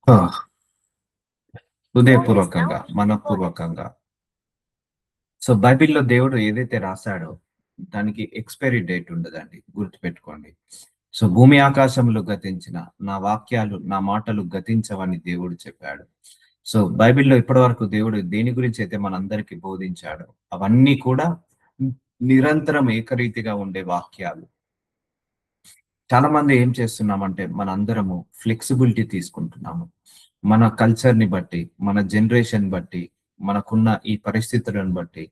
ఆ, హృదయపూర్వకంగా మనపూర్వకంగా. సో బైబిల్లో దేవుడు ఏదైతే రాశాడో దానికి ఎక్స్పైరీ డేట్ ఉండదండి, గుర్తుపెట్టుకోండి. సో భూమి ఆకాశములు గతించిన నా వాక్యాలు నా మాటలు గతించవని దేవుడు చెప్పాడు. సో బైబిల్లో ఇప్పటి వరకు దేవుడు దేని గురించి అయితే మనందరికీ బోధించాడో అవన్నీ కూడా నిరంతరం ఏకరీతిగా ఉండే వాక్యాలు. చాలా మంది ఏం చేస్తున్నామంటే మనందరము ఫ్లెక్సిబిలిటీ తీసుకుంటున్నాము. మన కల్చర్‌ని బట్టి, మన జనరేషన్ బట్టి, మనకున్న ఈ పరిస్థితులను బట్టి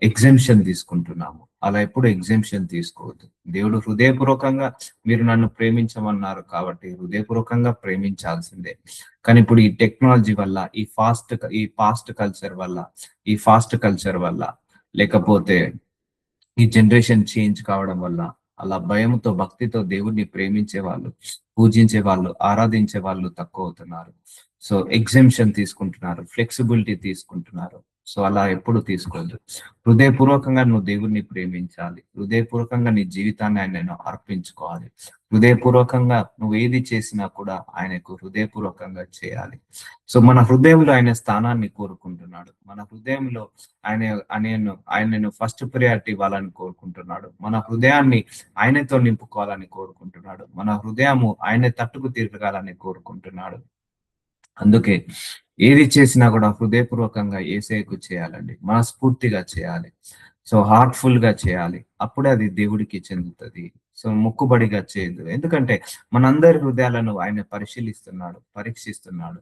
ఎగ్జెంప్షన్ తీసుకుంటున్నాము. అలా ఎప్పుడు ఎగ్జెంప్షన్ తీసుకోవద్దు. దేవుడు హృదయపూర్వకంగా మీరు నన్ను ప్రేమించమన్నారు కాబట్టి హృదయపూర్వకంగా ప్రేమించాల్సిందే. కానీ ఇప్పుడు ఈ టెక్నాలజీ వల్ల, ఈ ఫాస్ట్ కల్చర్ వల్ల, లేకపోతే ఈ జనరేషన్ చేంజ్ కావడం వల్ల అలా భయంతో భక్తితో దేవుడిని ప్రేమించే వాళ్ళు, పూజించే వాళ్ళు, ఆరాధించే వాళ్ళు తక్కువ అవుతున్నారు. సో ఎగ్జెంప్షన్ తీసుకుంటున్నారు, ఫ్లెక్సిబిలిటీ తీసుకుంటున్నారు. సో అలా ఎప్పుడు తీసుకోవద్దు. హృదయపూర్వకంగా నువ్వు దేవుడిని ప్రేమించాలి. హృదయపూర్వకంగా నీ జీవితాన్ని ఆయనను అర్పించుకోవాలి. హృదయపూర్వకంగా నువ్వు ఏది చేసినా కూడా ఆయనకు హృదయపూర్వకంగా చేయాలి. సో మన హృదయంలో ఆయన స్థానాన్ని కోరుకుంటున్నాడు. మన హృదయంలో ఆయనను ఫస్ట్ ప్రియారిటీ ఇవ్వాలని కోరుకుంటున్నాడు. మన హృదయాన్ని ఆయనతో నింపుకోవాలని కోరుకుంటున్నాడు. మన హృదయము ఆయన తట్టుకు తిరగాలని కోరుకుంటున్నాడు. అందుకే ఏది చేసినా కూడా హృదయపూర్వకంగా యేసయ్యకు చేయాలండి, మనస్ఫూర్తిగా చేయాలి. సో హార్ట్ఫుల్ గా చేయాలి. అప్పుడే అది దేవుడికి చెందుతుంది. సో మొక్కుబడిగా చేయదు. ఎందుకంటే మనందరి హృదయాలను ఆయన పరిశీలిస్తున్నాడు, పరీక్షిస్తున్నాడు.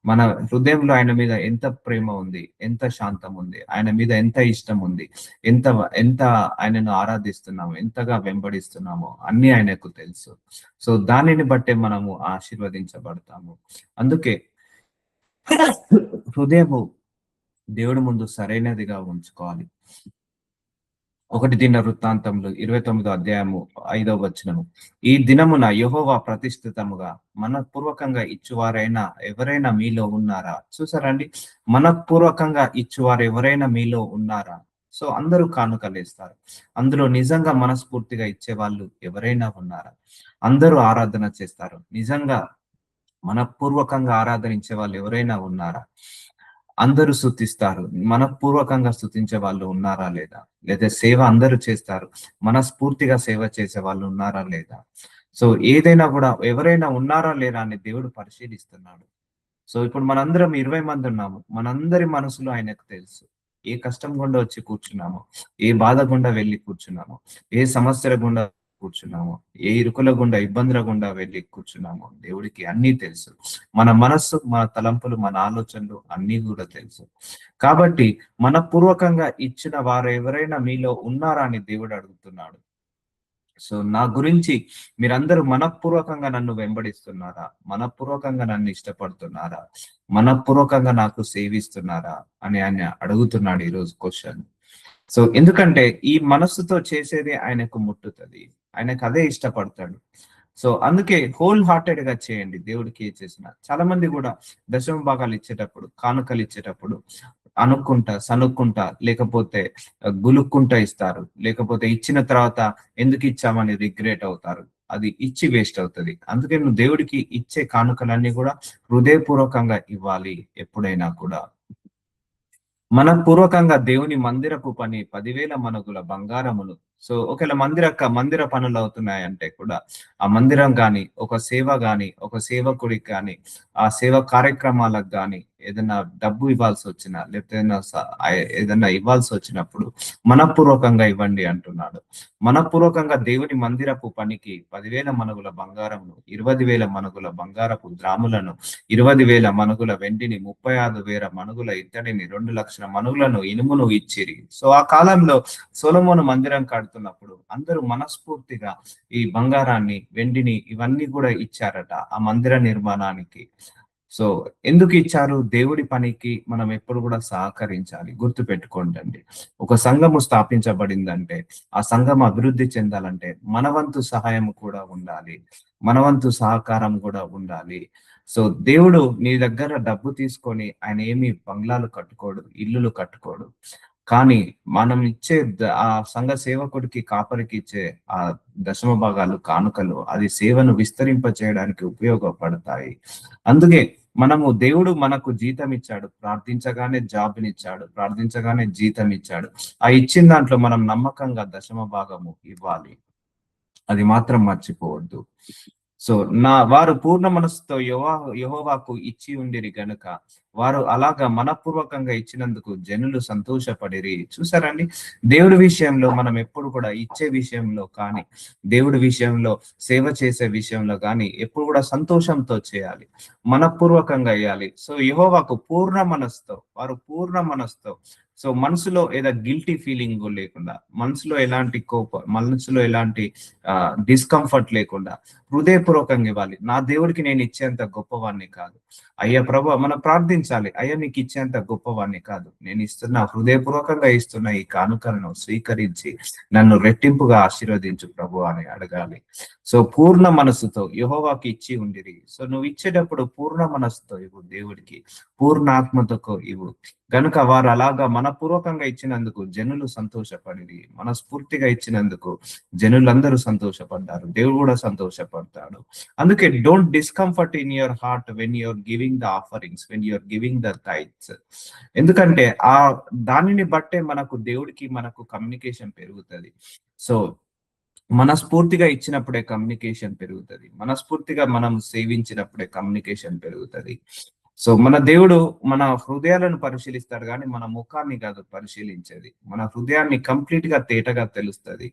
మన హృదయంలో ఆయన మీద ఎంత ప్రేమ ఉంది, ఎంత శాంతం ఉంది, ఆయన మీద ఎంత ఇష్టం ఉంది, ఎంత ఎంత ఆయనను ఆరాధిస్తున్నాము, ఎంతగా వెంబడిస్తున్నామో అన్ని ఆయనకు తెలుసు. సో దానిని బట్టే మనము ఆశీర్వదించబడతాము. అందుకే హృదయము దేవుడి ముందు సరైనదిగా ఉంచుకోవాలి. 1 వృత్తాంతములు 29 అధ్యాయము 5వ వచనము. ఈ దినమున యెహోవా ప్రతిష్ఠితముగా మనపూర్వకంగా ఇచ్చువారైనా ఎవరైనా మీలో ఉన్నారా? చూసారండి, మనపూర్వకంగా ఇచ్చువారు ఎవరైనా మీలో ఉన్నారా? సో అందరూ కానుకలేస్తారు. అందులో నిజంగా మనస్ఫూర్తిగా ఇచ్చే వాళ్ళు ఎవరైనా ఉన్నారా? అందరూ ఆరాధన చేస్తారు. నిజంగా మనపూర్వకంగా ఆరాధనించే వాళ్ళు ఎవరైనా ఉన్నారా? అందరూ స్తుతిస్తారు. మనపూర్వకంగా స్తుతించే వాళ్ళు ఉన్నారా లేదా? లేదా సేవ అందరూ చేస్తారు. మనస్ఫూర్తిగా సేవ చేసే వాళ్ళు ఉన్నారా లేదా? సో ఏదైనా కూడా ఎవరైనా ఉన్నారా లేరా అని దేవుడు పరిశీలిస్తున్నాడు. సో ఇప్పుడు మనందరం 20 మంది ఉన్నాము. మనందరి మనసులో ఆయనకు తెలుసు. ఏ కష్టం గుండా వచ్చి కూర్చున్నామో, ఏ బాధ గుండా వెళ్ళి కూర్చున్నామో, ఏ సమస్యల గుండా కూర్చున్నామో, ఏ ఇరుకుల గుండా, ఇబ్బందుల గుండా వెళ్ళి కూర్చున్నామో దేవుడికి అన్నీ తెలుసు. మన మనస్సు, మన తలంపులు, మన ఆలోచనలు అన్నీ కూడా తెలుసు. కాబట్టి మనపూర్వకంగా ఇచ్చిన వారు ఎవరైనా మీలో ఉన్నారా అని దేవుడు అడుగుతున్నాడు. సో నా గురించి మీరందరూ మనపూర్వకంగా నన్ను వెంబడిస్తున్నారా? మనపూర్వకంగా నన్ను ఇష్టపడుతున్నారా? మనపూర్వకంగా నాకు సేవిస్తున్నారా అని ఆయన అడుగుతున్నాడు ఈరోజు క్వశ్చన్. సో ఎందుకంటే ఈ మనస్సుతో చేసేది ఆయనకు ముట్టుతుంది, ఆయనకు అదే ఇష్టపడతాడు. సో అందుకే హోల్ హార్టెడ్ గా చేయండి. దేవుడికి ఏ చేసిన చాలా మంది కూడా దశమ భాగాలు ఇచ్చేటప్పుడు, కానుకలు ఇచ్చేటప్పుడు అనుకుంటా, సనుక్కుంటా, లేకపోతే గులుక్కుంటా ఇస్తారు. లేకపోతే ఇచ్చిన తర్వాత ఎందుకు ఇచ్చామని రిగ్రెట్ అవుతారు. అది ఇచ్చి వేస్ట్ అవుతుంది. అందుకే నువ్వు దేవుడికి ఇచ్చే కానుకలన్నీ కూడా హృదయపూర్వకంగా ఇవ్వాలి ఎప్పుడైనా కూడా. మనపూర్వకంగా దేవుని మందిరపు పని 10,000 మణుగుల బంగారములు. సో ఒకవేళ మందిర పనులు అవుతున్నాయంటే కూడా ఆ మందిరం గాని, ఒక సేవ గాని, ఒక సేవకుడికి గాని, ఆ సేవ కార్యక్రమాలకు గాని ఏదైనా డబ్బు ఇవ్వాల్సి వచ్చినా, లేకపోతే ఏదైనా ఇవ్వాల్సి వచ్చినప్పుడు మనపూర్వకంగా ఇవ్వండి అంటున్నాడు. మనపూర్వకంగా దేవుని మందిరపు పనికి 10,000 మణుగుల బంగారమును, 20,000 మణుగుల బంగారపు ద్రాములను, 20,000 మణుగుల వెండిని, 36,000 మణుగుల ఇత్తడిని, 2,00,000 మణుగులను ఇనుమును ఇచ్చిరి. సో ఆ కాలంలో సొలొమోను మందిరం కడుతున్నప్పుడు అందరూ మనస్ఫూర్తిగా ఈ బంగారాన్ని, వెండిని ఇవన్నీ కూడా ఇచ్చారట ఆ మందిర నిర్మాణానికి. సో ఎందుకు ఇచ్చారు? దేవుడి పనికి మనం ఎప్పుడు కూడా సహకరించాలి. గుర్తు పెట్టుకోండి. ఒక సంఘము స్థాపించబడిందంటే, ఆ సంఘం అభివృద్ధి చెందాలంటే మన వంతు సహాయం కూడా ఉండాలి, మన వంతు సహకారం కూడా ఉండాలి. సో దేవుడు నీ దగ్గర డబ్బు తీసుకొని ఆయన ఏమి బంగ్లాలు కట్టుకోడు, ఇల్లులు కట్టుకోడు. కానీ మనం ఇచ్చే ఆ సంఘ సేవకుడికి, కాపరికి ఇచ్చే ఆ దశమ భాగాలు, కానుకలు అది సేవను విస్తరింప చేయడానికి ఉపయోగపడతాయి. అందుకే మనము దేవుడు మనకు జీతం ఇచ్చాడు, ప్రార్థించగానే జాబ్నిచ్చాడు, ప్రార్థించగానే జీతం ఇచ్చాడు. ఆ ఇచ్చిన దాంట్లో మనం నమ్మకంగా దశమ భాగము ఇవ్వాలి. అది మాత్రం మర్చిపోవద్దు. సో వారు పూర్ణ మనస్సుతో యెహోవాకు ఇచ్చి ఉండిరి గనుక వారు అలాగా మనపూర్వకంగా ఇచ్చినందుకు జనులు సంతోషపడిరి. చూసారండి, దేవుడి విషయంలో మనం ఎప్పుడు కూడా ఇచ్చే విషయంలో కానీ, దేవుడి విషయంలో సేవ చేసే విషయంలో కానీ ఎప్పుడు కూడా సంతోషంతో చేయాలి, మనపూర్వకంగా ఇవ్వాలి. సో యెహోవాకు పూర్ణ మనస్సుతో, వారు పూర్ణ మనస్సుతో, సో మనసులో ఏదో గిల్టీ ఫీలింగ్ లేకుండా, మనసులో ఎలాంటి మనసులో ఎలాంటి డిస్కంఫర్ట్ లేకుండా హృదయపూర్వకంగా ఇవ్వాలి. నా దేవుడికి నేను ఇచ్చేంత గొప్పవాణ్ణి కాదు. అయ్యా ప్రభు, మనం ప్రార్థించాలి. అయ్యా నీకు ఇచ్చేంత గొప్పవాణ్ణి కాదు, నేను ఇస్తున్నా, హృదయపూర్వకంగా ఇస్తున్న ఈ కానుకలను స్వీకరించి నన్ను రెట్టింపుగా ఆశీర్వదించు ప్రభు అని అడగాలి. సో పూర్ణ మనసుతో యెహోవాకి ఇచ్చి ఉండిరి. సో నువ్వు ఇచ్చేటప్పుడు పూర్ణ మనసుతో ఇవ్వు, దేవుడికి పూర్ణ ఆత్మతో ఇవ్వు. కనుక వారు అలాగా మనపూర్వకంగా ఇచ్చినందుకు జనులు సంతోషపడి, మనస్ఫూర్తిగా ఇచ్చినందుకు జనులందరూ సంతోషపడ్డారు, దేవుడు కూడా సంతోషపడతాడు. అందుకే don't discomfort in your heart when you're giving the offerings, when you're giving the tithes. ఎందుకంటే దానిని బట్టే దేవుడికి మనకు కమ్యూనికేషన్ పెరుగుతుంది. సో మనస్ఫూర్తిగా ఇచ్చినప్పుడే కమ్యూనికేషన్ పెరుగుతుంది, మనస్ఫూర్తిగా మనం సేవించినప్పుడే కమ్యూనికేషన్ పెరుగుతుంది. సో మన దేవుడు మన హృదయాలను పరిశీలిస్తాడు, కానీ మన ముఖాన్ని కాదు పరిశీలించేది. మన హృదయాన్ని కంప్లీట్ గా తేటగా తెలుస్తుంది.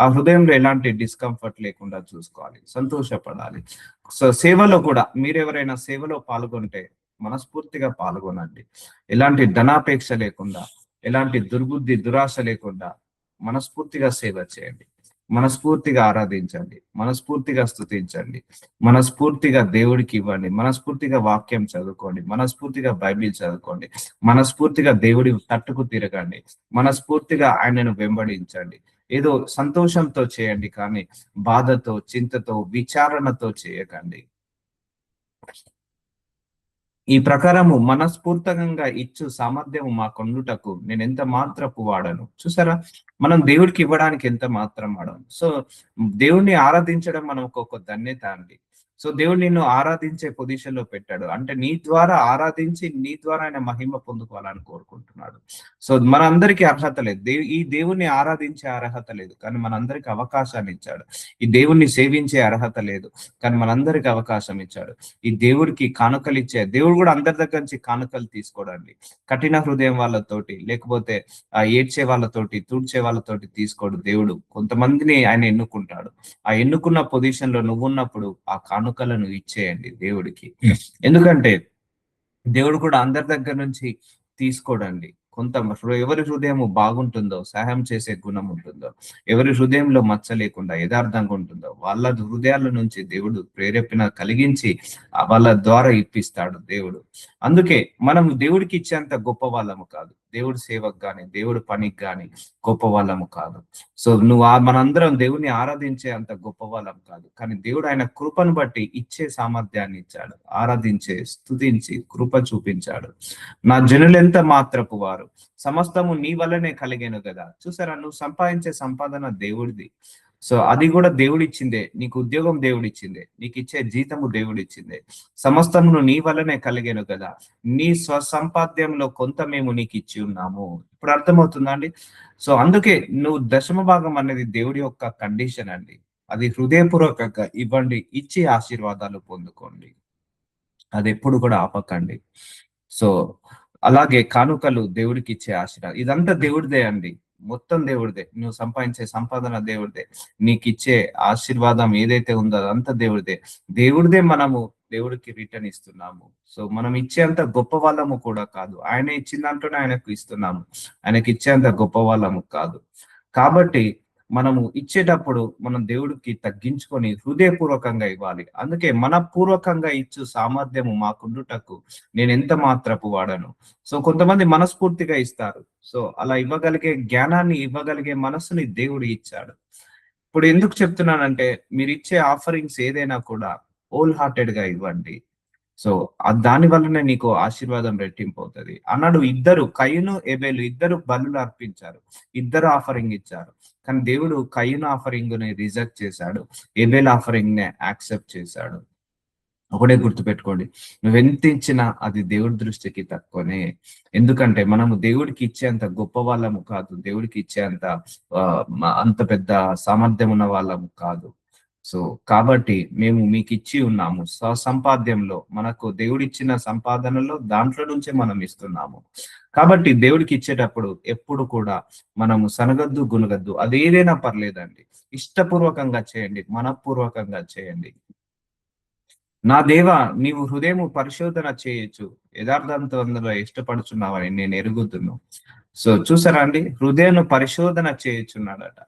ఆ హృదయంలో ఎలాంటి డిస్కంఫర్ట్ లేకుండా చూసుకోవాలి, సంతోషపడాలి. సో సేవలో కూడా మీరెవరైనా సేవలో పాల్గొంటే మనస్ఫూర్తిగా పాల్గొనండి. ఎలాంటి ధనాపేక్ష లేకుండా, ఎలాంటి దురాశ లేకుండా మనస్ఫూర్తిగా సేవ చేయండి, మనస్ఫూర్తిగా ఆరాధించండి, మనస్ఫూర్తిగా స్తుతించండి, మనస్ఫూర్తిగా దేవుడికి ఇవ్వండి, మనస్ఫూర్తిగా వాక్యం చదువుకోండి, మనస్ఫూర్తిగా బైబిల్ చదువుకోండి, మనస్ఫూర్తిగా దేవుడి తట్టుకు తిరగండి, మనస్ఫూర్తిగా ఆయనను వెంబడించండి. ఏదో సంతోషంతో చేయండి, కానీ బాధతో, చింతతో, విచారణతో చేయకండి. ఈ ప్రకారము మనస్ఫూర్తికంగా ఇచ్చు సామర్థ్యము మా కొండుటకు నేను ఎంత మాత్రపు వాడను. చూసారా, మనం దేవుడికి ఇవ్వడానికి ఎంత మాత్రం వాడను. సో దేవుణ్ణి ఆరాధించడం మనం ఒక ధన్యత అండి. సో దేవుడు నిన్ను ఆరాధించే పొజిషన్ లో పెట్టాడు అంటే నీ ద్వారా ఆరాధించి నీ ద్వారా ఆయన మహిమ పొందుకోవాలని కోరుకుంటున్నాడు. సో మనందరికీ అర్హత లేదు, ఈ దేవుణ్ణి ఆరాధించే అర్హత లేదు, కానీ మనందరికి అవకాశాన్ని ఇచ్చాడు. ఈ దేవుణ్ణి సేవించే అర్హత లేదు, కానీ మనందరికి అవకాశం ఇచ్చాడు. ఈ దేవుడికి కానుకలు ఇచ్చే దేవుడు కూడా అందరి దగ్గర నుంచి కానుకలు తీసుకోడండి. కఠిన హృదయం వాళ్ళతోటి, లేకపోతే ఏడ్చే వాళ్ళతోటి, తుడ్చే వాళ్ళతోటి తీసుకోడు దేవుడు. కొంతమందిని ఆయన ఎన్నుకుంటాడు. ఆ ఎన్నుకున్న పొజిషన్ లో నువ్వున్నప్పుడు ఆ కానుకలను ఇచ్చేయండి దేవుడికి. ఎందుకంటే దేవుడు కూడా అందరి దగ్గర నుంచి తీసుకోడండి. ఎవరి హృదయం బాగుంటుందో, సహాయం చేసే గుణం ఉంటుందో, ఎవరి హృదయంలో మచ్చ లేకుండా యథార్థంగా ఉంటుందో వాళ్ళ హృదయాల నుంచి దేవుడు ప్రేరేపణ కలిగించి వాళ్ళ ద్వారా ఇప్పిస్తాడు దేవుడు. అందుకే మనం దేవుడికి ఇచ్చేంత గొప్ప వాళ్ళము కాదు, దేవుడి సేవకు కానీ దేవుడి పనికి కానీ గొప్ప వాళ్ళము కాదు. సో మనందరం దేవుడిని ఆరాధించే అంత గొప్ప వాళ్ళం కాదు, కానీ దేవుడు ఆయన కృపను బట్టి ఇచ్చే సామర్థ్యాన్ని ఇచ్చాడు, ఆరాధించే, స్తుతించి కృప చూపించాడు. నా జనులెంత మాత్రపు వారు, సమస్తము నీ వల్లనే కలిగేను కదా. చూసారా, నువ్వు సంపాదించే సంపాదన దేవుడిది. సో అది కూడా దేవుడిచ్చిందే, నీకు ఉద్యోగం దేవుడిచ్చిందే, నీకు ఇచ్చే జీతము దేవుడిచ్చిందే, సమస్తమును నీ వల్లనే కలిగేను కదా. నీ స్వసంపాద్యంలో కొంత మేము నీకు ఇచ్చి ఉన్నాము. ఇప్పుడు అర్థమవుతుందా అండి? సో అందుకే నువ్వు దశమ భాగం అనేది దేవుడి యొక్క కండిషన్ అండి. అది హృదయపూర్వకంగా ఇవ్వండి, ఇచ్చి ఆశీర్వాదాలు పొందుకోండి, అది ఎప్పుడు కూడా ఆపకండి. సో అలాగే కానుకలు దేవుడికి ఇచ్చే ఆశీర్వాదం, ఇదంతా దేవుడిదే అండి, మొత్తం దేవుడిదే. నువ్వు సంపాదించే సంపాదన దేవుడిదే, నీకు ఇచ్చే ఆశీర్వాదం ఏదైతే ఉందో అదంతా దేవుడిదే. మనము దేవుడికి రిటర్న్ ఇస్తున్నాము. సో మనం ఇచ్చేంత గొప్ప వాళ్ళము కూడా కాదు, ఆయన ఇచ్చిన దాంట్లోనే ఆయనకు ఇస్తున్నాము, ఆయనకి ఇచ్చేంత గొప్ప వాళ్ళము కాదు. కాబట్టి మనము ఇచ్చేటప్పుడు మనం దేవుడికి తగ్గించుకొని హృదయపూర్వకంగా ఇవ్వాలి. అందుకే మనపూర్వకంగా ఇచ్చు సామర్థ్యము మాకుండుటకు నేను ఎంత మాత్రపు వాడను. సో కొంతమంది మనస్ఫూర్తిగా ఇస్తారు. సో అలా ఇవ్వగలిగే జ్ఞానాన్ని, ఇవ్వగలిగే మనస్సుని దేవుడు ఇచ్చాడు. ఇప్పుడు ఎందుకు చెప్తున్నానంటే, మీరు ఇచ్చే ఆఫరింగ్స్ ఏదైనా కూడా హోల్ హార్టెడ్ గా ఇవ్వండి. సో దాని వల్లనే నీకు ఆశీర్వాదం రెట్టింపు అవుతుంది అన్నాడు. కయీను ఏబేలు ఇద్దరు బలులు అర్పించారు, ఇద్దరు ఆఫరింగ్ ఇచ్చారు, కానీ దేవుడు కయీను ఆఫరింగ్ ని రిజెక్ట్ చేశాడు, ఏబేల్ ఆఫరింగ్ ని యాక్సెప్ట్ చేశాడు. ఒకటే గుర్తుపెట్టుకోండి, నువ్వెంత ఇచ్చినా అది దేవుడి దృష్టికి తక్కువనే. ఎందుకంటే మనము దేవుడికి ఇచ్చేంత గొప్ప వాళ్ళము కాదు. దేవుడికి ఇచ్చేంత అంత పెద్ద సామర్థ్యం ఉన్న వాళ్ళము కాదు. సో కాబట్టి మేము మీకు ఇచ్చి ఉన్నాము. సంపాద్యంలో మనకు దేవుడిచ్చిన సంపాదనలో దాంట్లో నుంచే మనం ఇస్తున్నాము. కాబట్టి దేవుడికి ఇచ్చేటప్పుడు ఎప్పుడు కూడా మనము సనగద్దు, గునగద్దు. అదేదైనా పర్లేదండి. ఇష్టపూర్వకంగా చేయండి, మనఃపూర్వకంగా చేయండి. నా దేవా, నీవు హృదయము పరిశోధన చేయొచ్చు, యథార్థంతో అందులో ఇష్టపడుచున్నావని నేను ఎరుగుదును. సో చూసారా అండి, హృదయం పరిశోధన చేయుచున్నాడట.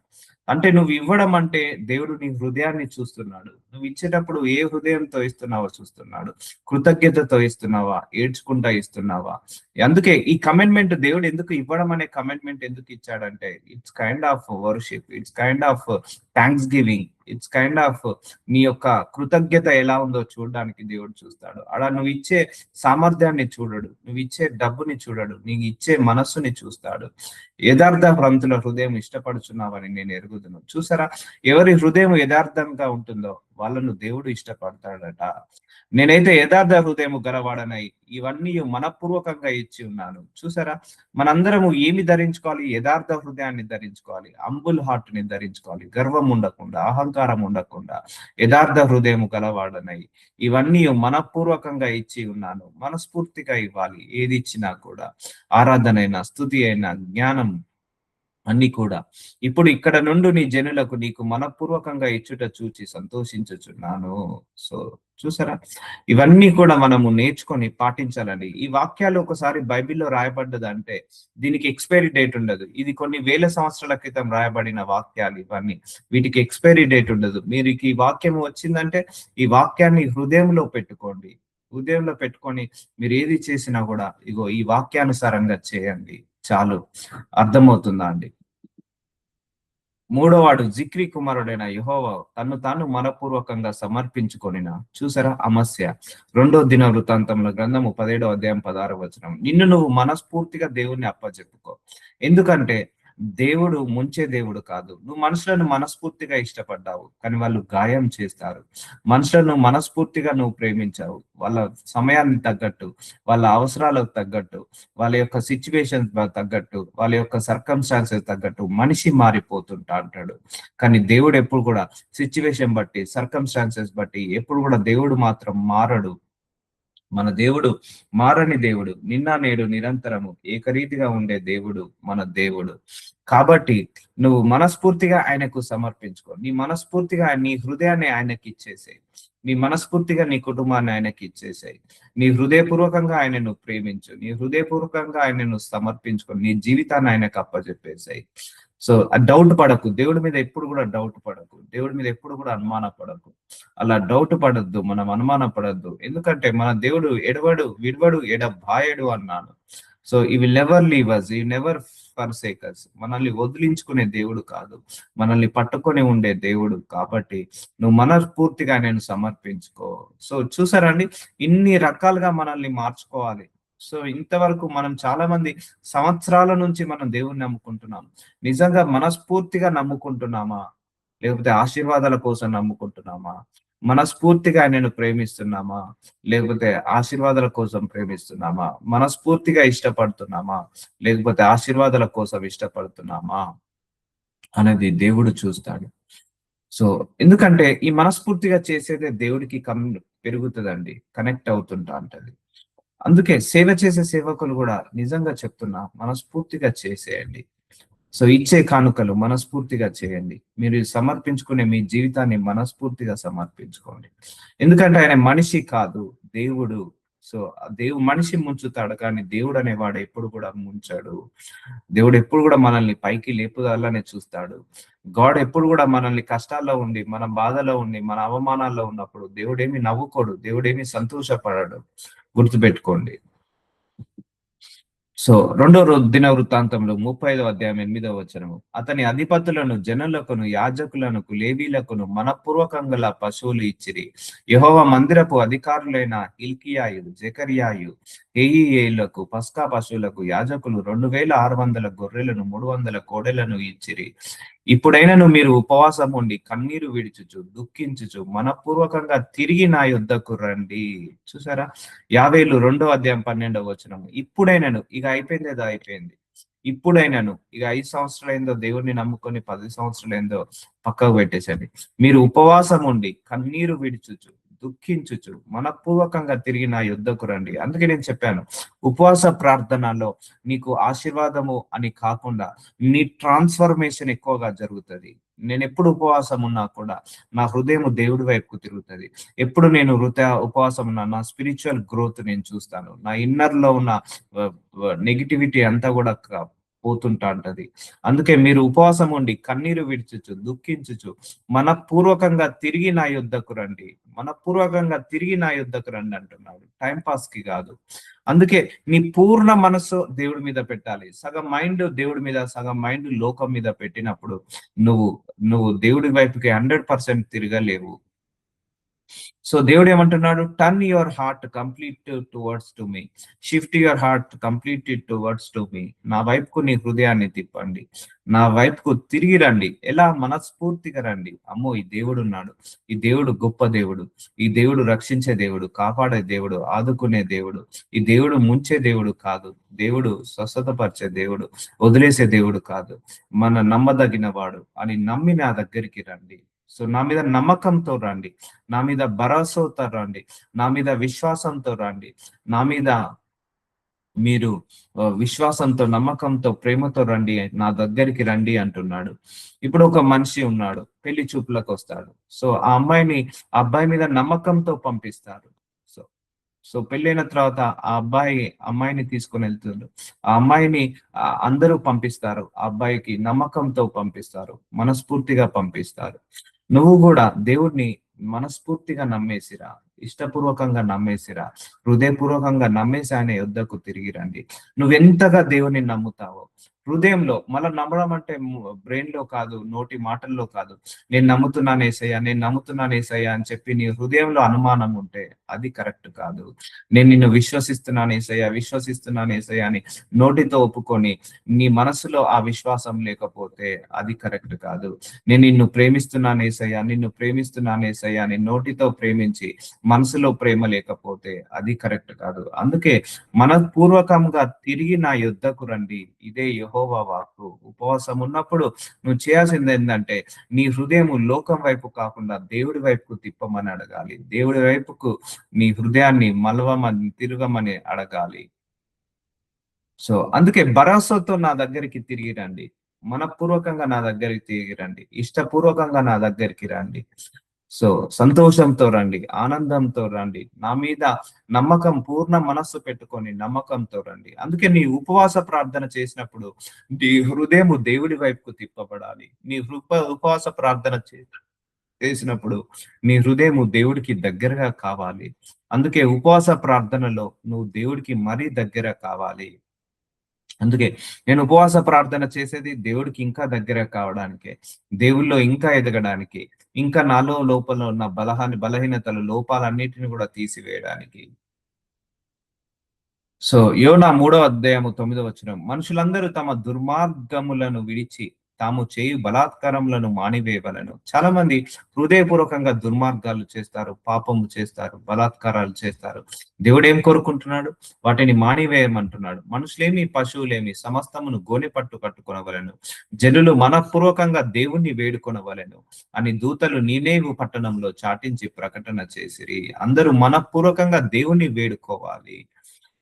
అంటే నువ్వు ఇవ్వడం అంటే దేవుడు నీ హృదయాన్ని చూస్తున్నాడు. నువ్వు ఇచ్చేటప్పుడు ఏ హృదయంతో ఇస్తున్నావో చూస్తున్నాడు. కృతజ్ఞతతో ఇస్తున్నావా, ఏడ్చుకుంటా ఇస్తున్నావా? అందుకే ఈ కమిట్మెంట్ దేవుడు ఎందుకు ఇవ్వడం అనే కమిట్మెంట్ ఎందుకు ఇచ్చాడంటే, it's kind of worship, it's kind of thanks giving, it's kind of నీ యొక్క కృతజ్ఞత ఎలా ఉందో చూడడానికి దేవుడు చూస్తాడు. అలా నువ్వు ఇచ్చే సామర్థ్యాన్ని చూడడు, నువ్వు ఇచ్చే డబ్బుని చూడడు, నీకు ఇచ్చే మనస్సుని చూస్తాడు. యథార్థ భ్రంతుల హృదయం ఇష్టపడుచున్నావని నేను ఎరుగుదును. చూసారా, ఎవరి హృదయం యథార్థంగా ఉంటుందో వాళ్ళను దేవుడు ఇష్టపడతాడట. నేనైతే యథార్థ హృదయము గలవాడనై ఇవన్నీ మనపూర్వకంగా ఇచ్చి ఉన్నాను. చూసారా, మనందరము ఏమి ధరించుకోవాలి? యథార్థ హృదయాన్ని ధరించుకోవాలి, అంబుల్ హార్ట్ ని ధరించుకోవాలి. గర్వం ఉండకుండా, అహంకారం ఉండకుండా యథార్థ హృదయము గలవాడనై ఇవన్నీ మనపూర్వకంగా ఇచ్చి ఉన్నాను. మనస్ఫూర్తిగా ఇవ్వాలి. ఏది ఇచ్చినా కూడా, ఆరాధన అయినా, స్తుతి అయినా, జ్ఞానం అన్ని కూడా. ఇప్పుడు ఇక్కడ నుండి నీ జనులకు నీకు మనపూర్వకంగా ఇచ్చుట చూచి సంతోషించుచున్నాను. సో చూసారా, ఇవన్నీ కూడా మనము నేర్చుకొని పాటించాలండి. ఈ వాక్యాలు ఒకసారి బైబిల్లో రాయబడ్డదంటే దీనికి ఎక్స్పైరీ డేట్ ఉండదు. ఇది కొన్ని వేల సంవత్సరాల క్రితం రాయబడిన వాక్యాలు ఇవన్నీ. వీటికి ఎక్స్పైరీ డేట్ ఉండదు. మీరు ఈ వాక్యం వచ్చిందంటే ఈ వాక్యాన్ని హృదయంలో పెట్టుకోండి. హృదయంలో పెట్టుకొని మీరు ఏది చేసినా కూడా ఇగో ఈ వాక్యానుసారంగా చేయండి చాలు. అర్థమవుతుందా అండి? మూడోవాడు జిక్రీ కుమారుడైన యెహోవా తన్ను తాను మనపూర్వకంగా సమర్పించుకొనిన. చూసారా, అమస్య 2వ దిన వృత్తాంతముల గ్రంథము 17వ అధ్యాయం 16వ వచనం. నిన్ను నువ్వు మనస్ఫూర్తిగా దేవుణ్ణి అప్పచెప్పుకో. ఎందుకంటే దేవుడు ముంచే దేవుడు కాదు. నువ్వు మనుషులను మనస్ఫూర్తిగా ఇష్టపడ్డావు, కానీ వాళ్ళు గాయం చేస్తారు. మనుషులను మనస్ఫూర్తిగా నువ్వు ప్రేమించావు, వాళ్ళ సమయాన్ని తగ్గట్టు, వాళ్ళ అవసరాలకు తగ్గట్టు, వాళ్ళ యొక్క సిచ్యువేషన్స్ తగ్గట్టు, వాళ్ళ యొక్క సర్కమ్స్టాన్సెస్ తగ్గట్టు మనిషి మారిపోతుంటా అంటాడు. కానీ దేవుడు ఎప్పుడు కూడా సిచ్యువేషన్ బట్టి, సర్కమ్స్టాన్సెస్ బట్టి ఎప్పుడు కూడా దేవుడు మాత్రం మారడు. మన దేవుడు మారని దేవుడు, నిన్న నేడు నిరంతరము ఏకరీతిగా ఉండే దేవుడు మన దేవుడు. కాబట్టి నువ్వు మనస్ఫూర్తిగా ఆయనకు సమర్పించుకో. నీ మనస్ఫూర్తిగా నీ హృదయాన్ని ఆయనకి ఇచ్చేసేయి. నీ మనస్ఫూర్తిగా నీ కుటుంబాన్ని ఆయనకి ఇచ్చేసేయి. నీ హృదయపూర్వకంగా ఆయనను ప్రేమించు. నీ హృదయపూర్వకంగా ఆయనను సమర్పించుకో. నీ జీవితాన్ని ఆయనకు అప్పచెప్పేసాయి. సో డౌట్ పడకు, దేవుడి మీద ఎప్పుడు కూడా డౌట్ పడకు, దేవుడి మీద ఎప్పుడు కూడా అనుమాన పడకు. అలా డౌట్ పడద్దు, మనం అనుమాన పడద్దు. ఎందుకంటే మన దేవుడు ఎడవడు, విడవడు, ఎడబాయడు అన్నాను. సో ఈ విల్ నెవర్ లీవ్ అస్, ఈ నెవర్ ఫర్సేక్ అస్. మనల్ని వదిలించుకునే దేవుడు కాదు, మనల్ని పట్టుకొని ఉండే దేవుడు. కాబట్టి నువ్వు మనస్ఫూర్తిగా నేను సమర్పించుకో. సో చూసారండి, ఇన్ని రకాలుగా మనల్ని మార్చుకోవాలి. సో ఇంతవరకు మనం చాలా మంది సంవత్సరాల నుంచి మనం దేవుణ్ణి నమ్ముకుంటున్నాం. నిజంగా మనస్ఫూర్తిగా నమ్ముకుంటున్నామా? లేకపోతే ఆశీర్వాదాల కోసం నమ్ముకుంటున్నామా? మనస్ఫూర్తిగా ఆయనను ప్రేమిస్తున్నామా? లేకపోతే ఆశీర్వాదాల కోసం ప్రేమిస్తున్నామా? మనస్ఫూర్తిగా ఇష్టపడుతున్నామా? లేకపోతే ఆశీర్వాదాల కోసం ఇష్టపడుతున్నామా అనేది దేవుడు చూస్తాడు. సో ఎందుకంటే ఈ మనస్ఫూర్తిగా చేసేదే దేవుడికి పెరుగుతుందండి, కనెక్ట్ అవుతుంటా అంటది. అందుకే సేవ చేసే సేవకులు కూడా నిజంగా చెప్తున్నా, మనస్ఫూర్తిగా చేసేయండి. సో ఇచ్చే కానుకలు మనస్ఫూర్తిగా చేయండి. మీరు సమర్పించుకునే మీ జీవితాన్ని మనస్ఫూర్తిగా సమర్పించుకోండి. ఎందుకంటే ఆయన మనిషి కాదు, దేవుడు. సో మనిషి ముంచుతాడు, కానీ దేవుడు అనేవాడు ఎప్పుడు కూడా ముంచాడు. దేవుడు ఎప్పుడు కూడా మనల్ని పైకి లేపుదలనే చూస్తాడు. గాడ్ ఎప్పుడు కూడా మనల్ని కష్టాల్లో ఉండి, మన బాధలో ఉండి, మన అవమానాల్లో ఉన్నప్పుడు దేవుడేమి నవ్వుకోడు, దేవుడేమి సంతోషపడడు. గుర్తుపెట్టుకోండి. సో దిన వృత్తాంతంలో 35వ అధ్యాయం 8వ వచనము. అతని అధిపతులను, జనులకును, యాజకులను, లేవీలకును మనపూర్వకంగా పశువులు ఇచ్చిరి. యెహోవా మందిరపు అధికారులైన హిల్కీయాయు, జెకర్యాయు, హేయియేయులకు పస్కా పశువులకు యాజకులు 2600 గొర్రెలను 300 కోడెలను ఇచ్చిరి. ఇప్పుడైనను మీరు ఉపవాసం ఉండి కన్నీరు విడుచుచు దుఃఖించుచు మనపూర్వకంగా తిరిగి నా యొద్దకు రండి. చూసారా? యావేలు 2:12 ఇప్పుడైనను, ఇక అయిపోయింది ఏదో అయిపోయింది. ఇప్పుడైనను, ఇక 5 సంవత్సరాలైందో దేవుడిని నమ్ముకొని 10 సంవత్సరాలైందో పక్కకు పెట్టేసండి. మీరు ఉపవాసం ఉండి కన్నీరు విడుచుచు దుఃఖించుచు మనపూర్వకంగా తిరిగి నా యుద్ధకు రండి. అందుకే నేను చెప్పాను, ఉపవాస ప్రార్థనలో నీకు ఆశీర్వాదము అని కాకుండా నీ ట్రాన్స్ఫర్మేషన్ ఎక్కువగా జరుగుతుంది. నేను ఎప్పుడు ఉపవాసం ఉన్నా కూడా నా హృదయం దేవుడి వైపుకు తిరుగుతుంది. ఎప్పుడు నేను ఉపవాసం ఉన్నా నా స్పిరిచువల్ గ్రోత్ నేను చూస్తాను. నా ఇన్నర్ లో ఉన్న నెగిటివిటీ అంతా కూడా పోతుంటా ఉంటది. అందుకే మీరు ఉపవాసం ఉండి కన్నీరు విడిచుచు దుఃఖించుచు మనపూర్వకంగా తిరిగి నా యుద్ధకు రండి. మనపూర్వకంగా తిరిగి నా యుద్ధకు రండి అంటున్నాడు, టైం పాస్ కి కాదు. అందుకే నీ పూర్ణ మనస్సు దేవుడి మీద పెట్టాలి. సగం మైండ్ దేవుడి మీద, సగం మైండ్ లోకం మీద పెట్టినప్పుడు నువ్వు నువ్వు దేవుడి వైపుకి 100% తిరగలేవు. సో దేవుడు ఏమంటున్నాడు? Turn your heart complete towards to me, shift your heart complete towards to me. నా వైపుకు నీ హృదయాన్ని తిప్పండి, నా వైపుకు తిరిగి రండి. ఎలా? మనస్ఫూర్తిగా రండి. అమ్మో, ఈ దేవుడు ఉన్నాడు, ఈ దేవుడు గొప్ప దేవుడు, ఈ దేవుడు రక్షించే దేవుడు, కాపాడే దేవుడు, ఆదుకునే దేవుడు. ఈ దేవుడు ముంచే దేవుడు కాదు, దేవుడు స్వస్థతపరిచే దేవుడు, వదిలేసే దేవుడు కాదు, మన నమ్మదగిన వాడు అని నమ్మి నా దగ్గరికి రండి. సో నా మీద నమ్మకంతో రండి, నా మీద భరోసాతో రండి, నా మీద విశ్వాసంతో రండి, నా మీద మీరు విశ్వాసంతో, నమ్మకంతో, ప్రేమతో రండి, నా దగ్గరికి రండి అంటున్నాడు. ఇప్పుడు ఒక మనిషి ఉన్నాడు, పెళ్లి చూపులకు వస్తాడు. సో ఆ అబ్బాయి మీద నమ్మకంతో పంపిస్తారు. సో సో పెళ్ళైన తర్వాత ఆ అమ్మాయిని తీసుకొని వెళ్తుండ్రు. ఆ అమ్మాయిని అందరూ పంపిస్తారు, ఆ అబ్బాయికి నమ్మకంతో పంపిస్తారు, మనస్ఫూర్తిగా పంపిస్తారు. నువ్వు కూడా దేవుడిని మనస్ఫూర్తిగా నమ్మేసిరా, ఇష్టపూర్వకంగా నమ్మేసిరా, హృదయపూర్వకంగా నమ్మేసి ఆయన యుద్ధకు తిరిగి రండి. నువ్వెంతగా దేవుని నమ్ముతావో హృదయంలో, మళ్ళీ నమ్మడం అంటే బ్రెయిన్ లో కాదు, నోటి మాటల్లో కాదు. నేను నమ్ముతున్నాను యేసయ్యా, నేను నమ్ముతున్నాను యేసయ్యా అని చెప్పి నీ హృదయంలో అనుమానం ఉంటే అది కరెక్ట్ కాదు. నేను నిన్ను విశ్వసిస్తున్నాను యేసయ్యా అని నోటితో ఒప్పుకొని నీ మనసులో ఆ విశ్వాసం లేకపోతే అది కరెక్ట్ కాదు. నేను నిన్ను ప్రేమిస్తున్నాను యేసయ్యా అని నోటితో ప్రేమించి మనసులో ప్రేమ లేకపోతే అది కరెక్ట్ కాదు. అందుకే మనపూర్వకంగా తిరిగి నా యుద్ధకు రండి, ఇదే యెహోవా వాక్కు. ఉపవాసం ఉన్నప్పుడు నువ్వు చేయాల్సింది ఏంటంటే నీ హృదయం లోకం వైపు కాకుండా దేవుడి వైపుకు తిప్పమని అడగాలి. దేవుడి వైపుకు నీ హృదయాన్ని తిరగమని అడగాలి. సో అందుకే భరోసాతో నా దగ్గరికి తిరిగి రండి, మనపూర్వకంగా నా దగ్గరికి తిరిగి రండి, ఇష్టపూర్వకంగా నా దగ్గరికి రండి. సో సంతోషంతో రండి, ఆనందంతో రండి, నా మీద నమ్మకం, పూర్ణ మనస్సు పెట్టుకొని నమ్మకంతో రండి. అందుకే నీ ఉపవాస ప్రార్థన చేసినప్పుడు నీ హృదయం దేవుడి వైపుకు తిప్పబడాలి. నీ ఉపవాస ప్రార్థన చేసినప్పుడు నీ హృదయం దేవుడికి దగ్గరగా కావాలి. అందుకే ఉపవాస ప్రార్థనలో నువ్వు దేవుడికి మరీ దగ్గర కావాలి. అందుకే నేను ఉపవాస ప్రార్థన చేసేది దేవుడికి ఇంకా దగ్గర కావడానికే, దేవుళ్ళో ఇంకా ఎదగడానికి, ఇంకా నాలో లోపల ఉన్న బలహీనతలు, లోపాలన్నిటిని కూడా తీసివేయడానికి. సో యోనా 3:9 మనుషులందరూ తమ దుర్మార్గములను విడిచి తాము చేయు బలాత్కారములను మానివేయవలను. చాలా మంది హృదయపూర్వకంగా దుర్మార్గాలు చేస్తారు, పాపము చేస్తారు, బలాత్కారాలు చేస్తారు. దేవుడు ఏం కోరుకుంటున్నాడు? వాటిని మానివేయమంటున్నాడు. మనుషులేమి పశువులేమి సమస్తమును గోనె పట్టు కట్టుకొనవలెను, జనులు మనపూర్వకంగా దేవుణ్ణి వేడుకొనవలెను అని దూతలు నీనేవు పట్టణంలో చాటించి ప్రకటన చేసిరి. అందరూ మనపూర్వకంగా దేవుణ్ణి వేడుకోవాలి,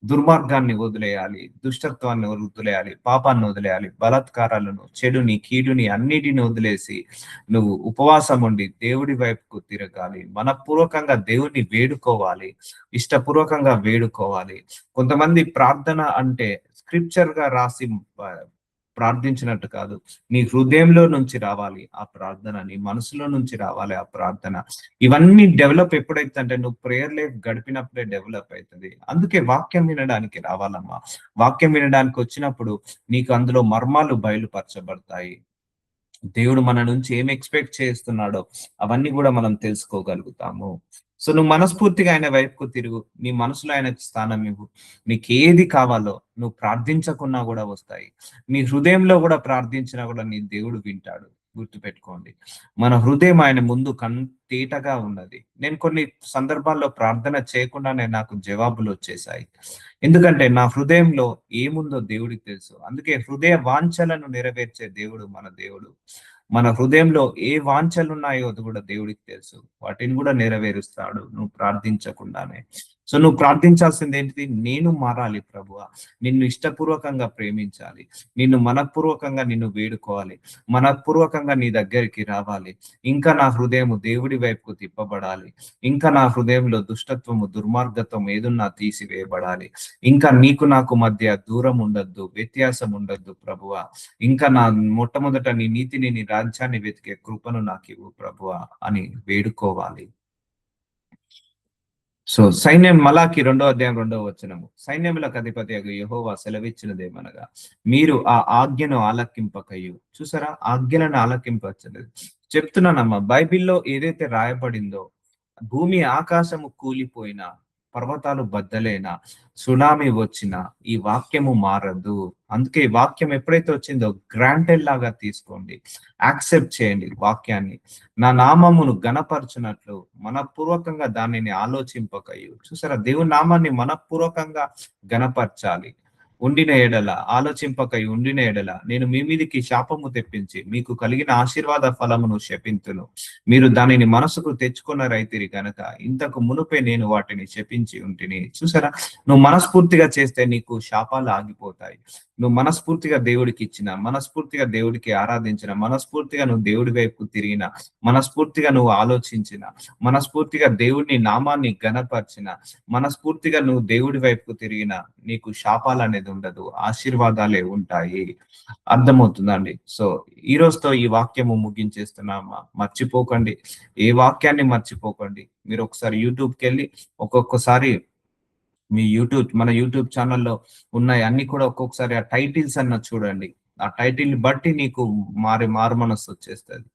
దుర్మార్గాన్ని వదిలేయాలి, దుష్టత్వాన్ని వదిలేయాలి, పాపాన్ని వదిలేయాలి, బలాత్కారాలను, చెడుని, కీడుని అన్నిటిని వదిలేసి నువ్వు ఉపవాసం ఉండి దేవుడి వైపుకు తిరగాలి, మనపూర్వకంగా దేవుణ్ణి వేడుకోవాలి, ఇష్టపూర్వకంగా వేడుకోవాలి. కొంతమంది ప్రార్థన అంటే స్క్రిప్చర్ గా రాసి ప్రార్థించినట్టు కాదు, నీ హృదయంలో నుంచి రావాలి ఆ ప్రార్థన, నీ మనసులో నుంచి రావాలి ఆ ప్రార్థన. ఇవన్నీ డెవలప్ ఎప్పుడైతే అంటే నువ్వు ప్రేయర్ లైఫ్ గడిపినప్పుడే డెవలప్ అవుతుంది. అందుకే వాక్యం వినడానికి రావాలమ్మా. వాక్యం వినడానికి వచ్చినప్పుడు నీకు అందులో మర్మాలు బయలుపరచబడతాయి. దేవుడు మన నుంచి ఏం ఎక్స్పెక్ట్ చేస్తున్నాడో అవన్నీ కూడా మనం తెలుసుకోగలుగుతాము. సో నువ్వు మనస్ఫూర్తిగా ఆయన వైపుకు తిరుగు, నీ మనసులో ఆయనకు స్థానం ఇవ్వు. నీకు ఏది కావాలో నువ్వు ప్రార్థించకున్నా కూడా వస్తాయి. నీ హృదయంలో కూడా ప్రార్థించినా కూడా నీ దేవుడు వింటాడు. గుర్తుపెట్టుకోండి, మన హృదయం ఆయన ముందు తేటగా ఉన్నది. నేను కొన్ని సందర్భాల్లో ప్రార్థన చేయకుండానే నాకు జవాబులు వచ్చేసాయి. ఎందుకంటే నా హృదయంలో ఏముందో దేవుడికి తెలుసు. అందుకే హృదయ వాంఛలను నెరవేర్చే దేవుడు మన దేవుడు. మన హృదయంలో ఏ వాంఛలు ఉన్నాయో అది కూడా దేవుడికి తెలుసు. వాటిని కూడా నెరవేరుస్తాడు నువ్వు ప్రార్థించకుండానే. సో నువ్వు ప్రార్థించాల్సింది ఏంటిది? నేను మారాలి ప్రభువా, నిన్ను ఇష్టపూర్వకంగా ప్రేమించాలి, నిన్ను మనఃపూర్వకంగా నిన్ను వేడుకోవాలి, మనఃపూర్వకంగా నీ దగ్గరికి రావాలి. ఇంకా నా హృదయం దేవుడి వైపుకు తిప్పబడాలి. ఇంకా నా హృదయంలో దుష్టత్వము, దుర్మార్గత్వం ఏదున్నా తీసివేయబడాలి. ఇంకా నీకు నాకు మధ్య దూరం ఉండద్దు, వ్యత్యాసం ఉండద్దు ప్రభువా. ఇంకా నా మొట్టమొదట నీ నీతిని, నీ రాజ్యాన్ని వెతికే కృపను నాకు ఇవ్వు ప్రభువా అని వేడుకోవాలి. సో సైన్యం మలాకి 2వ అధ్యాయం 2వ వచనము, సైన్యములకు అధిపతి యెహోవా సెలవిచ్చినదేమనగా, మీరు ఆ ఆజ్ఞను ఆలకింపకయు. చూసారా, ఆజ్ఞలను ఆలకింపచ్చలేదు. చెప్తున్నానమ్మా, బైబిల్లో ఏదైతే రాయబడిందో, భూమి ఆకాశము కూలిపోయినా, పర్వతాలు బద్దలైనా, సునామీ వచ్చినా ఈ వాక్యము మారదు. అందుకే ఈ వాక్యం ఎప్పుడైతే వచ్చిందో గ్రాంటెడ్ లాగా తీసుకోండి, యాక్సెప్ట్ చేయండి వాక్యాన్ని. నా నామమును గణపరచునట్లు మనపూర్వకంగా దానిని ఆలోచింపకయు. చూసారా, దేవుని నామాన్ని మనపూర్వకంగా గణపరచాలి. ఉండిన ఎడల, ఆలోచింపకై ఉండిన ఎడల నేను మీ మీదికి శాపము తెప్పించి మీకు కలిగిన ఆశీర్వాద ఫలమును శపింతును. మీరు దానిని మనసుకు తెచ్చుకున్న రైతిరి గనక ఇంతకు మునుపే నేను వాటిని శపించి ఉంటిని. చూసారా, నువ్వు మనస్ఫూర్తిగా చేస్తే నీకు శాపాలు ఆగిపోతాయి. నువ్వు మనస్ఫూర్తిగా దేవుడికి ఇచ్చిన, మనస్ఫూర్తిగా దేవుడికి ఆరాధించిన, మనస్ఫూర్తిగా నువ్వు దేవుడి వైపు తిరిగిన, మనస్ఫూర్తిగా నువ్వు ఆలోచించిన, మనస్ఫూర్తిగా దేవుడిని నామాన్ని గణపరిచిన, మనస్ఫూర్తిగా నువ్వు దేవుడి వైపుకు తిరిగిన, నీకు శాపాలు అనేది ఉండదు, ఆశీర్వాదాలే ఉంటాయి. అర్థమవుతుందండి? సో ఈ రోజుతో ఈ వాక్యము ముగించేస్తున్నామా. మర్చిపోకండి, ఏ వాక్యాన్ని మర్చిపోకండి. మీరు ఒకసారి యూట్యూబ్కి వెళ్ళి ఒక్కొక్కసారి మన యూట్యూబ్ ఛానల్లో ఉన్నాయి అన్ని కూడా ఒక్కొక్కసారి ఆ టైటిల్స్ అన్న చూడండి. ఆ టైటిల్ బట్టి నీకు మారు మనస్సు వచ్చేస్తుంది.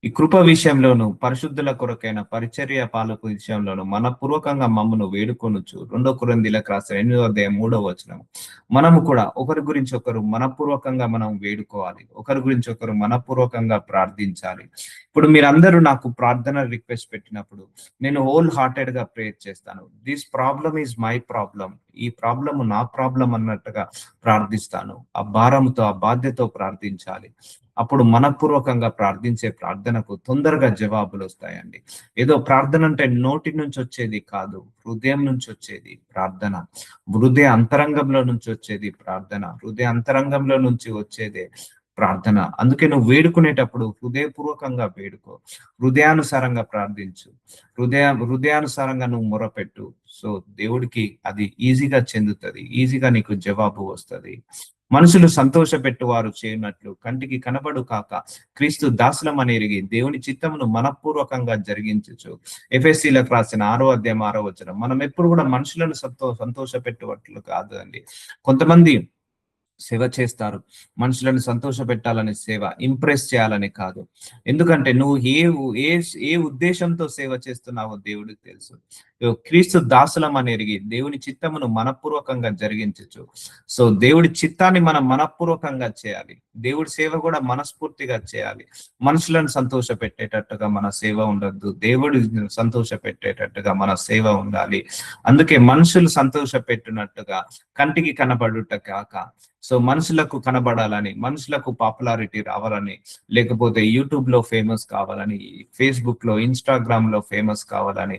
ఈ కృప విషయంలోను, పరిశుద్ధుల కొరకైన పరిచర్య పాలకు విషయంలోను మనపూర్వకంగా మమ్మను వేడుకొనుచు. 2 కొరింథీయులకు రాసిన 8వ అధ్యాయం 3వ వచనం. మనము కూడా ఒకరి గురించి ఒకరు మనపూర్వకంగా మనం వేడుకోవాలి, ఒకరి గురించి ఒకరు మనపూర్వకంగా ప్రార్థించాలి. ఇప్పుడు మీరందరూ నాకు ప్రార్థన రిక్వెస్ట్ పెట్టినప్పుడు నేను హోల్ హార్టెడ్ గా ప్రేయర్ చేస్తాను. This problem is my problem, ఈ ప్రాబ్లమ్ నా ప్రాబ్లం అన్నట్టుగా ప్రార్థిస్తాను. ఆ భారంతో, ఆ బాధ్యతతో ప్రార్థించాలి. అప్పుడు మనపూర్వకంగా ప్రార్థించే ప్రార్థనకు తొందరగా జవాబులు వస్తాయండి. ఏదో ప్రార్థన అంటే నోటి నుంచి వచ్చేది కాదు, హృదయం నుంచి వచ్చేది ప్రార్థన. హృదయ అంతరంగంలో నుంచి వచ్చేది ప్రార్థన, హృదయ అంతరంగంలో నుంచి వచ్చేదే ప్రార్థన. అందుకే నువ్వు వేడుకునేటప్పుడు హృదయపూర్వకంగా వేడుకో, హృదయానుసారంగా ప్రార్థించు, హృదయానుసారంగా నువ్వు మొరపెట్టు. సో దేవుడికి అది ఈజీగా చెందుతుంది, ఈజీగా నీకు జవాబు వస్తుంది. మనుషులు సంతోషపెట్టు వారు చేయనట్లు కంటికి కనబడు కాక క్రీస్తు దాసులమని ఎరిగి దేవుని చిత్తమును మనపూర్వకంగా జరిగించచ్చు. ఎఫెసీలకు రాసిన 6వ అధ్యాయం 6వ వచనం. మనం ఎప్పుడు కూడా మనుషులను సంతోషపెట్టేటట్లు కాదు అండి. కొంతమంది సేవ చేస్తారు, మనుషులను సంతోష పెట్టాలని సేవ, ఇంప్రెస్ చేయాలని కాదు. ఎందుకంటే నువ్వు ఏ ఉద్దేశంతో సేవ చేస్తున్నావో దేవుడికి తెలుసు. క్రీస్తు దాసులం అని ఎరిగి దేవుని చిత్తమును మనపూర్వకంగా జరిగించచ్చు. సో దేవుడి చిత్తాన్ని మనం మనపూర్వకంగా చేయాలి, దేవుడి సేవ కూడా మనస్ఫూర్తిగా చేయాలి. మనుషులను సంతోష పెట్టేటట్టుగా మన సేవ ఉండద్దు, దేవుడి సంతోష పెట్టేటట్టుగా మన సేవ ఉండాలి. అందుకే మనుషులు సంతోష పెట్టినట్టుగా కంటికి కనబడుట కాక, సో మనుషులకు కనబడాలని, మనుషులకు పాపులారిటీ రావాలని, లేకపోతే యూట్యూబ్ లో ఫేమస్ కావాలని, ఫేస్బుక్ లో, ఇన్స్టాగ్రామ్ లో ఫేమస్ కావాలని,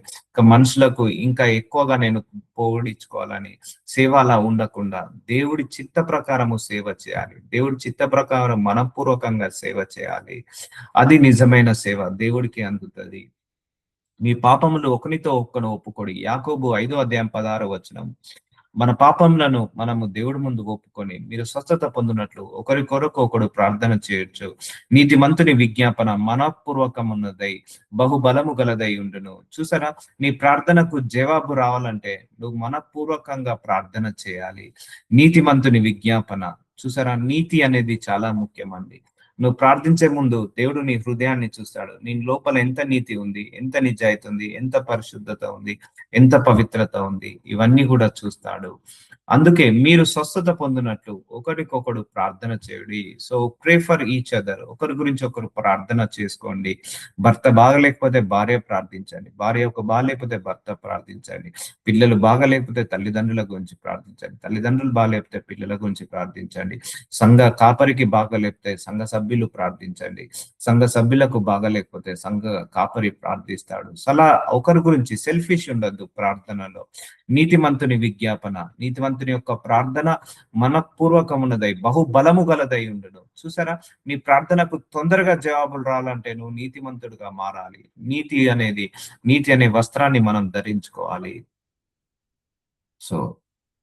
మనుషులకు ఇంకా ఎక్కువగా నేను పోగొడించుకోవాలని సేవ అలా ఉండకుండా దేవుడి చిత్త ప్రకారము సేవ చేయాలి, దేవుడి చిత్త ప్రకారం మనపూర్వకంగా సేవ చేయాలి. అది నిజమైన సేవ, దేవుడికి అందుతుంది. మీ పాపములు ఒకనితో ఒక్కను ఒప్పుకొడి. యాకోబు 5వ అధ్యాయం 16వ వచనం. మన పాపములను మనము దేవుడి ముందు ఒప్పుకొని మీరు స్వస్థత పొందినట్లు ఒకరి కొరకు ఒకడు ప్రార్థన చేయొచ్చు. నీతిమంతుని విజ్ఞాపన మనపూర్వకమున్నదై బహుబలము గలదై ఉండును. చూసారా, నీ ప్రార్థనకు జవాబు రావాలంటే నువ్వు మనపూర్వకంగా ప్రార్థన చేయాలి. నీతిమంతుని విజ్ఞాపన, చూసారా, నీతి అనేది చాలా ముఖ్యమండి. నువ్వు ప్రార్థించే ముందు దేవుడు నీ హృదయాన్ని చూస్తాడు. నీ లోపల ఎంత నీతి ఉంది, ఎంత నిజాయితీ ఉంది, ఎంత పరిశుద్ధత ఉంది, ఎంత పవిత్రత ఉంది, ఇవన్నీ కూడా చూస్తాడు. అందుకే మీరు స్వస్థత పొందినట్లు ఒకరికొకడు ప్రార్థన చేయుడి. So pray for each other. ఒకరి గురించి ఒకరు ప్రార్థన చేసుకోండి. భర్త బాగలేకపోతే భార్య ప్రార్థించండి, భార్య బాగలేకపోతే భర్త ప్రార్థించండి, పిల్లలు బాగలేకపోతే తల్లిదండ్రుల గురించి ప్రార్థించండి, తల్లిదండ్రులు బాగలేకపోతే పిల్లల గురించి ప్రార్థించండి, సంఘ కాపరికి బాగలేకపోతే సంఘ సభ్యులు ప్రార్థించండి, సంఘ సభ్యులకు బాగలేకపోతే సంఘ కాపరి ప్రార్థిస్తాడు. సలా ఒకరి గురించి సెల్ఫిష్ ఉండద్దు ప్రార్థనలో. నీతిమంతుని విజ్ఞాపన, నీతిమంతుని యొక్క ప్రార్థన మనపూర్వకమున్నదై బహుబలము గలదై ఉండును. చూసారా, నీ ప్రార్థనకు తొందరగా జవాబులు రావాలంటే నువ్వు నీతిమంతుడిగా మారాలి. నీతి అనే వస్త్రాన్ని మనం ధరించుకోవాలి. సో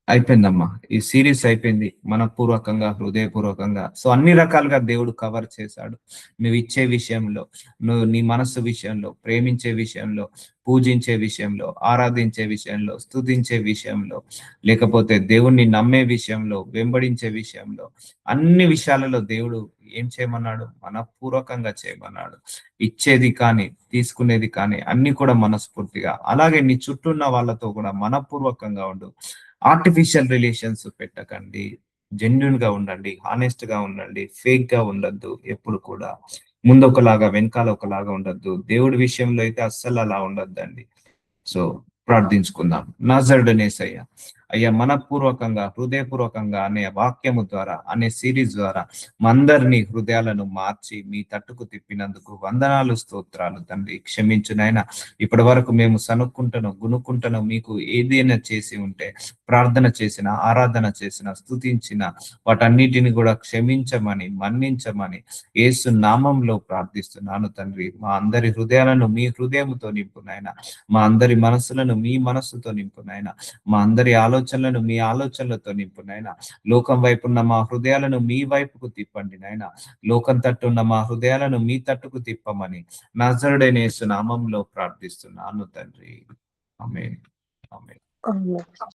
అయిపోయిందమ్మా, ఈ సిరీస్ అయిపోయింది. మనపూర్వకంగా, హృదయపూర్వకంగా. సో అన్ని రకాలుగా దేవుడు కవర్ చేశాడు. నువ్వు ఇచ్చే విషయంలో, నువ్వు నీ మనస్సు విషయంలో, ప్రేమించే విషయంలో, పూజించే విషయంలో, ఆరాధించే విషయంలో, స్తుతించే విషయంలో, లేకపోతే దేవుణ్ణి నమ్మే విషయంలో, వెంబడించే విషయంలో, అన్ని విషయాలలో దేవుడు ఏం చేయమన్నాడు? మనపూర్వకంగా చేయమన్నాడు. ఇచ్చేది కానీ, తీసుకునేది కానీ అన్ని కూడా మనస్ఫూర్తిగా. అలాగే నీ చుట్టూ ఉన్న వాళ్ళతో కూడా మనపూర్వకంగా ఉండు. ఆర్టిఫిషియల్ రిలేషన్స్ పెట్టకండి. జెన్యున్ గా ఉండండి, హానెస్ట్ గా ఉండండి, ఫేక్ గా ఉండద్దు. ఎప్పుడు కూడా ముందు ఒకలాగా వెనకాల ఒకలాగా ఉండద్దు. దేవుడి విషయంలో అయితే అస్సలు అలా ఉండొద్దండి. సో ప్రార్థించుకుందాం. నాజరుడనేసయ్య, అయ్యా మనపూర్వకంగా, హృదయపూర్వకంగా అనే వాక్యము ద్వారా, అనే సిరీస్ ద్వారా మందరిని హృదయాలను మార్చి మీ తట్టుకు తిప్పినందుకు వందనాలు, స్తోత్రాలు తండ్రి. క్షమించు నాయన, ఇప్పటి వరకు మేము సనుక్కుంటను, గునుక్కుంటను మీకు ఏదైనా చేసి ఉంటే, ప్రార్థన చేసిన, ఆరాధన చేసిన, స్తుతించిన వాటన్నిటిని కూడా క్షమించమని, మన్నించమని యేసు నామంలో ప్రార్థిస్తున్నాను తండ్రి. మా అందరి హృదయాలను మీ హృదయముతో నింపు నాయన, మా అందరి మనసులను మీ మనస్సుతో నింపు నాయన, మా అందరి ఆలోచనలను మీ ఆలోచనలతో నింపు నాయన. లోకం వైపు ఉన్న మా హృదయాలను మీ వైపుకు తిప్పండి నాయన. లోకం తట్టు ఉన్న మా హృదయాలను మీ తట్టుకు తిప్పమని నజరుడైన యేసు నామంలో ప్రార్థిస్తున్నాను తండ్రి. ఆమేన్. ఆమేన్.